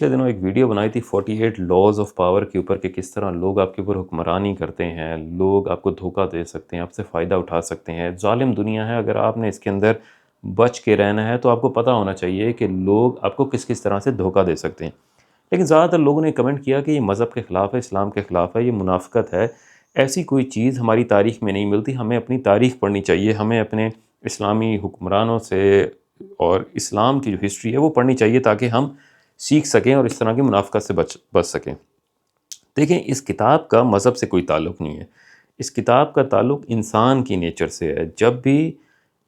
پچھلے دنوں ایک ویڈیو بنائی تھی 48 لاز آف پاور کے اوپر کہ کس طرح لوگ آپ کے اوپر حکمرانی کرتے ہیں، لوگ آپ کو دھوکہ دے سکتے ہیں، آپ سے فائدہ اٹھا سکتے ہیں، ظالم دنیا ہے۔ اگر آپ نے اس کے اندر بچ کے رہنا ہے تو آپ کو پتہ ہونا چاہیے کہ لوگ آپ کو کس کس طرح سے دھوکہ دے سکتے ہیں۔ لیکن زیادہ تر لوگوں نے کمنٹ کیا کہ یہ مذہب کے خلاف ہے، اسلام کے خلاف ہے، یہ منافقت ہے، ایسی کوئی چیز ہماری تاریخ میں نہیں ملتی، ہمیں اپنی تاریخ پڑھنی چاہیے، ہمیں اپنے اسلامی حکمرانوں سے اور اسلام کی جو ہسٹری ہے وہ پڑھنی چاہیے تاکہ ہم سیکھ سکیں اور اس طرح کی منافقت سے بچ سکیں۔ دیکھیں، اس کتاب کا مذہب سے کوئی تعلق نہیں ہے، اس کتاب کا تعلق انسان کی نیچر سے ہے۔ جب بھی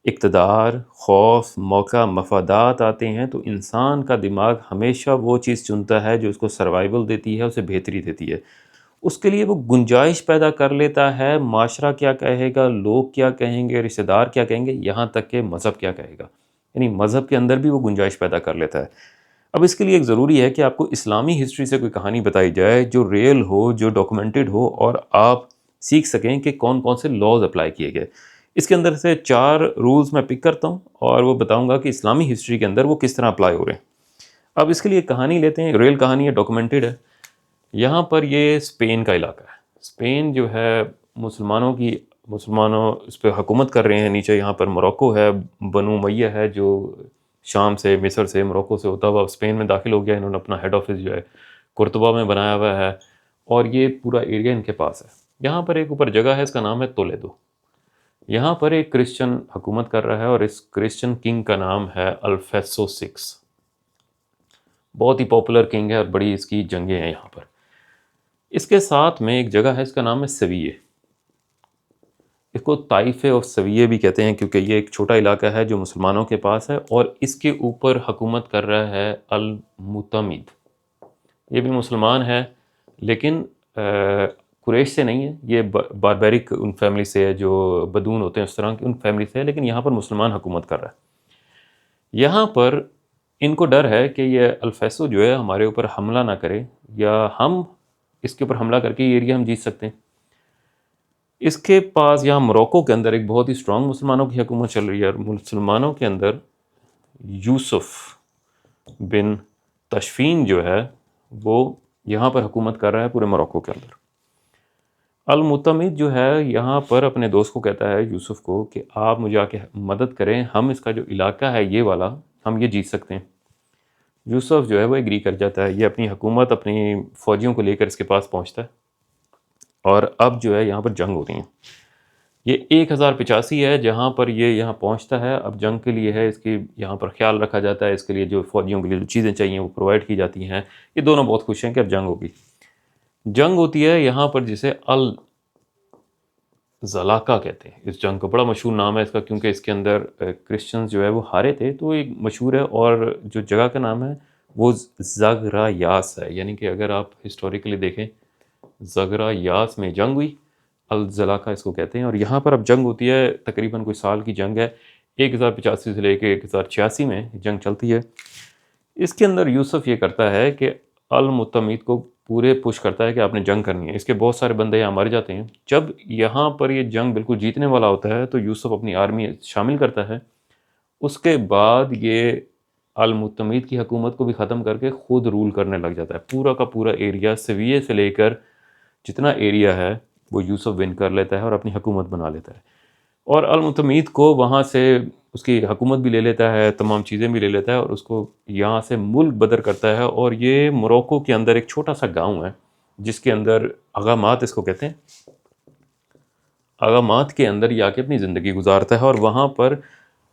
اقتدار، خوف، موقع، مفادات آتے ہیں تو انسان کا دماغ ہمیشہ وہ چیز چنتا ہے جو اس کو سروائیول دیتی ہے، اسے بہتری دیتی ہے۔ اس کے لیے وہ گنجائش پیدا کر لیتا ہے، معاشرہ کیا کہے گا، لوگ کیا کہیں گے، رشتہ دار کیا کہیں گے، یہاں تک کہ مذہب کیا کہے گا، یعنی مذہب کے اندر بھی وہ گنجائش پیدا کر لیتا ہے۔ اب اس کے لیے ایک ضروری ہے کہ آپ کو اسلامی ہسٹری سے کوئی کہانی بتائی جائے جو ریئل ہو، جو ڈاکومنٹڈ ہو، اور آپ سیکھ سکیں کہ کون کون سے لاز اپلائی کیے گئے۔ اس کے اندر سے 4 رولز میں پک کرتا ہوں اور وہ بتاؤں گا کہ اسلامی ہسٹری کے اندر وہ کس طرح اپلائی ہو رہے ہیں۔ اب اس کے لیے کہانی لیتے ہیں، ریئل کہانی ہے، ڈاکومنٹڈ ہے۔ یہاں پر یہ اسپین کا علاقہ ہے۔ اسپین جو ہے مسلمانوں اس پہ حکومت کر رہے ہیں۔ نیچے یہاں پر موروکو ہے، بنو امیہ ہے جو شام سے، مصر سے، موروکو سے ہوتا ہوا اسپین میں داخل ہو گیا۔ انہوں نے اپنا ہیڈ آفس جو ہے قرطبہ میں بنایا ہوا ہے اور یہ پورا ایریا ان کے پاس ہے۔ یہاں پر ایک اوپر جگہ ہے، اس کا نام ہے تولیدو۔ یہاں پر ایک کرسچن حکومت کر رہا ہے اور اس کرسچن کنگ کا نام ہے الفیسو 6۔ بہت ہی پاپولر کنگ ہے اور بڑی اس کی جنگیں ہیں یہاں پر۔ اس کے ساتھ میں ایک جگہ ہے، اس کا نام ہے سویے۔ اس کو طائفے آف سویے بھی کہتے ہیں کیونکہ یہ ایک چھوٹا علاقہ ہے جو مسلمانوں کے پاس ہے، اور اس کے اوپر حکومت کر رہا ہے المعتمد۔ یہ بھی مسلمان ہے لیکن قریش سے نہیں ہے، یہ باربیرک ان فیملی سے ہے جو بدون ہوتے ہیں اس طرح کی ان فیملی سے ہے، لیکن یہاں پر مسلمان حکومت کر رہا ہے۔ یہاں پر ان کو ڈر ہے کہ یہ الفیسو جو ہے ہمارے اوپر حملہ نہ کرے، یا ہم اس کے اوپر حملہ کر کے یہ ایریا ہم جیت سکتے ہیں۔ اس کے پاس یہاں موروکو کے اندر ایک بہت ہی اسٹرانگ مسلمانوں کی حکومت چل رہی ہے، اور مسلمانوں کے اندر یوسف بن تشفین جو ہے وہ یہاں پر حکومت کر رہا ہے پورے موروکو کے اندر۔ المعتمد جو ہے یہاں پر اپنے دوست کو کہتا ہے، یوسف کو، کہ آپ مجھے آ کے مدد کریں، ہم اس کا جو علاقہ ہے یہ والا ہم یہ جیت سکتے ہیں۔ یوسف جو ہے وہ ایگری کر جاتا ہے، یہ اپنی حکومت اپنی فوجیوں کو لے کر اس کے پاس پہنچتا ہے، اور اب جو ہے یہاں پر جنگ ہوتی ہیں۔ یہ 1085 ہے جہاں پر یہ یہاں پہنچتا ہے۔ اب جنگ کے لیے ہے، اس کی یہاں پر خیال رکھا جاتا ہے، اس کے لیے جو فوجیوں کے لیے جو چیزیں چاہیے وہ پرووائڈ کی جاتی ہیں۔ یہ دونوں بہت خوش ہیں کہ اب جنگ ہوگی۔ جنگ ہوتی ہے یہاں پر جسے الزلاقہ کہتے ہیں۔ اس جنگ کا بڑا مشہور نام ہے اس کا، کیونکہ اس کے اندر کرسچنز جو ہے وہ ہارے تھے، تو ایک مشہور ہے، اور جو جگہ کا نام ہے وہ زغرایاس ہے، یعنی کہ اگر آپ ہسٹوریکلی دیکھیں زغرایاس میں جنگ ہوئی، الزلاقہ اس کو کہتے ہیں، اور یہاں پر اب جنگ ہوتی ہے، تقریباً کوئی سال کی جنگ ہے، 1085 سے لے کے 1086 میں جنگ چلتی ہے۔ اس کے اندر یوسف یہ کرتا ہے کہ المعتمد کو پورے پش کرتا ہے کہ آپ نے جنگ کرنی ہے۔ اس کے بہت سارے بندے یہاں مر جاتے ہیں۔ جب یہاں پر یہ جنگ بالکل جیتنے والا ہوتا ہے تو یوسف اپنی آرمی شامل کرتا ہے۔ اس کے بعد یہ المعتمد کی حکومت کو بھی ختم کر کے خود رول کرنے لگ جاتا ہے۔ پورا کا پورا ایریا سویے سے لے کر جتنا ایریا ہے وہ یوسف ون کر لیتا ہے اور اپنی حکومت بنا لیتا ہے، اور المعتمد کو وہاں سے اس کی حکومت بھی لے لیتا ہے، تمام چیزیں بھی لے لیتا ہے، اور اس کو یہاں سے ملک بدر کرتا ہے۔ اور یہ موروکو کے اندر ایک چھوٹا سا گاؤں ہے جس کے اندر اغامات اس کو کہتے ہیں، اغامات کے اندر یہ آ کے اپنی زندگی گزارتا ہے، اور وہاں پر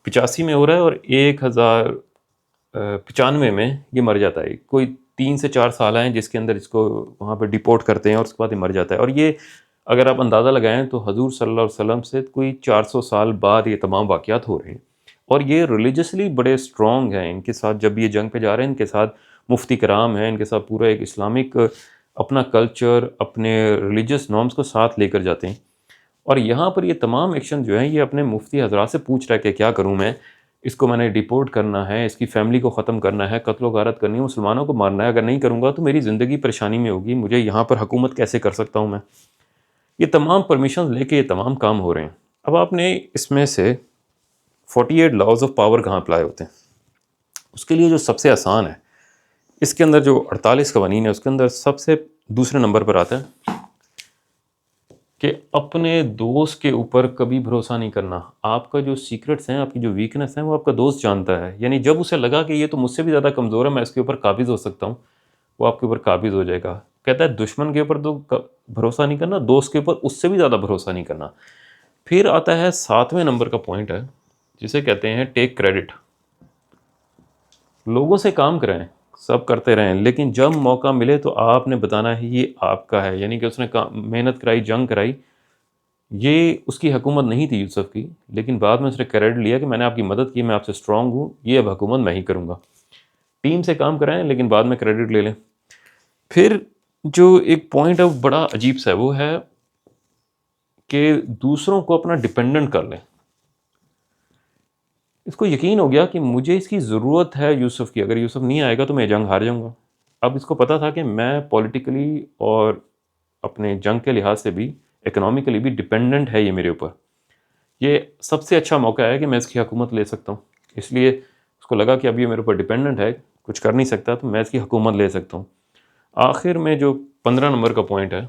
85 میں ہو رہا ہے اور 1095 میں یہ مر جاتا ہے۔ کوئی 3 سے 4 سال ہیں جس کے اندر اس کو وہاں پہ ڈیپورٹ کرتے ہیں، اور اس کے بعد یہ مر جاتا ہے۔ اور یہ اگر آپ اندازہ لگائیں تو حضور صلی اللہ علیہ وسلم سے کوئی 400 سال بعد یہ تمام واقعات ہو رہے ہیں، اور یہ ریلیجسلی بڑے اسٹرانگ ہیں۔ ان کے ساتھ جب یہ جنگ پہ جا رہے ہیں، ان کے ساتھ مفتی کرام ہیں، ان کے ساتھ پورا ایک اسلامک اپنا کلچر، اپنے ریلیجس نارمز کو ساتھ لے کر جاتے ہیں۔ اور یہاں پر یہ تمام ایکشن جو ہیں یہ اپنے مفتی حضرات سے پوچھ رہا ہے کہ کیا کروں میں، اس کو میں نے ڈیپورٹ کرنا ہے، اس کی فیملی کو ختم کرنا ہے، قتل و غارت کرنی ہے، مسلمانوں کو مارنا ہے، اگر نہیں کروں گا تو میری زندگی پریشانی میں ہوگی، مجھے یہاں پر حکومت کیسے کر سکتا ہوں میں۔ یہ تمام پرمیشنز لے کے یہ تمام کام ہو رہے ہیں۔ اب آپ نے اس میں سے 48 لاز آف پاور کہاں اپلائی ہوتے ہیں؟ اس کے لیے جو سب سے آسان ہے، اس کے اندر جو 48 قوانین ہے اس کے اندر سب سے دوسرے نمبر پر آتا ہے کہ اپنے دوست کے اوپر کبھی بھروسہ نہیں کرنا. آپ کا جو سیکرٹس ہیں، آپ کی جو ویکنس ہیں، وہ آپ کا دوست جانتا ہے. یعنی جب اسے لگا کہ یہ تو مجھ سے بھی زیادہ کمزور ہے، میں اس کے اوپر قابض ہو سکتا ہوں، وہ آپ کے اوپر قابض ہو جائے گا. کہتا ہے دشمن کے اوپر تو بھروسہ نہیں کرنا، دوست کے اوپر اس سے بھی زیادہ بھروسہ نہیں کرنا. پھر آتا ہے 7ویں نمبر کا پوائنٹ ہے جسے کہتے ہیں ٹیک کریڈٹ. لوگوں سے کام کرائیں، سب کرتے رہیں، لیکن جب موقع ملے تو آپ نے بتانا ہے یہ آپ کا ہے. یعنی کہ اس نے محنت کرائی، جنگ کرائی. یہ اس کی حکومت نہیں تھی یوسف کی، لیکن بعد میں اس نے کریڈٹ لیا کہ میں نے آپ کی مدد کی، میں آپ سے اسٹرانگ ہوں، یہ اب حکومت میں ہی کروں گا. ٹیم سے کام کرائیں لیکن بعد میں کریڈٹ لے لیں. پھر جو ایک پوائنٹ ہے وہ بڑا عجیب سا ہے، وہ ہے کہ دوسروں کو اپنا ڈپینڈنٹ کر لیں. اس کو یقین ہو گیا کہ مجھے اس کی ضرورت ہے یوسف کی، اگر یوسف نہیں آئے گا تو میں جنگ ہار جاؤں گا. اب اس کو پتہ تھا کہ میں پولیٹیکلی اور اپنے جنگ کے لحاظ سے بھی، اکنامکلی بھی ڈپینڈنٹ ہے یہ میرے اوپر. یہ سب سے اچھا موقع ہے کہ میں اس کی حکومت لے سکتا ہوں. اس لیے اس کو لگا کہ اب یہ میرے اوپر ڈپینڈنٹ ہے، کچھ کر نہیں سکتا، تو میں اس کی حکومت لے سکتا ہوں. آخر میں جو 15 نمبر کا پوائنٹ ہے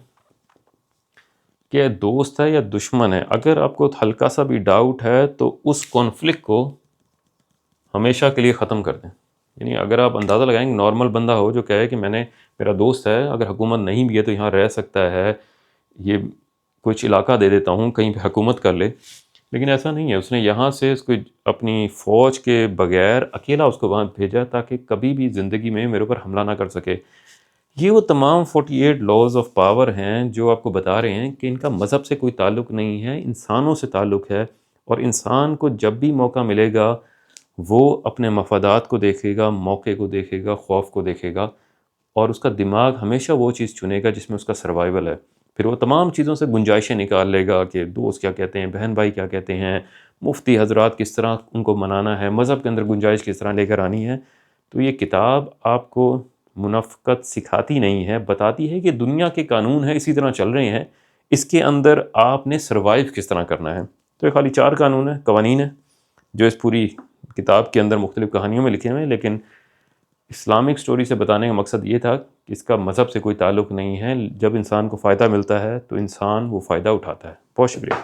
کہ دوست ہے یا دشمن ہے، اگر آپ کو ہلکا سا بھی ڈاؤٹ ہے تو اس کانفلکٹ کو ہمیشہ کے لیے ختم کر دیں. یعنی اگر آپ اندازہ لگائیں کہ نارمل بندہ ہو جو کہے کہ میرا دوست ہے، اگر حکومت نہیں بھی ہے تو یہاں رہ سکتا ہے، یہ کچھ علاقہ دے دیتا ہوں کہیں پہ حکومت کر لے، لیکن ایسا نہیں ہے. اس نے یہاں سے اس کو اپنی فوج کے بغیر اکیلا اس کو وہاں بھیجا تاکہ کبھی بھی زندگی میں میرے اوپر حملہ نہ کر سکے. یہ وہ تمام 48 لاز آف پاور ہیں جو آپ کو بتا رہے ہیں کہ ان کا مذہب سے کوئی تعلق نہیں ہے، انسانوں سے تعلق ہے. اور انسان کو جب بھی موقع ملے گا وہ اپنے مفادات کو دیکھے گا، موقع کو دیکھے گا، خوف کو دیکھے گا، اور اس کا دماغ ہمیشہ وہ چیز چنے گا جس میں اس کا سروائیول ہے. پھر وہ تمام چیزوں سے گنجائشیں نکال لے گا کہ دوست کیا کہتے ہیں، بہن بھائی کیا کہتے ہیں، مفتی حضرات کس طرح ان کو منانا ہے، مذہب کے اندر گنجائش کس طرح لے کر آنی ہے. تو یہ کتاب آپ کو منافقت سکھاتی نہیں ہے، بتاتی ہے کہ دنیا کے قانون ہیں اسی طرح چل رہے ہیں، اس کے اندر آپ نے سروائیو کس طرح کرنا ہے. تو یہ خالی 4 قوانین ہیں جو اس پوری کتاب کے اندر مختلف کہانیوں میں لکھے ہوئے ہیں، لیکن اسلامک سٹوری سے بتانے کا مقصد یہ تھا کہ اس کا مذہب سے کوئی تعلق نہیں ہے. جب انسان کو فائدہ ملتا ہے تو انسان وہ فائدہ اٹھاتا ہے. بہت شکریہ.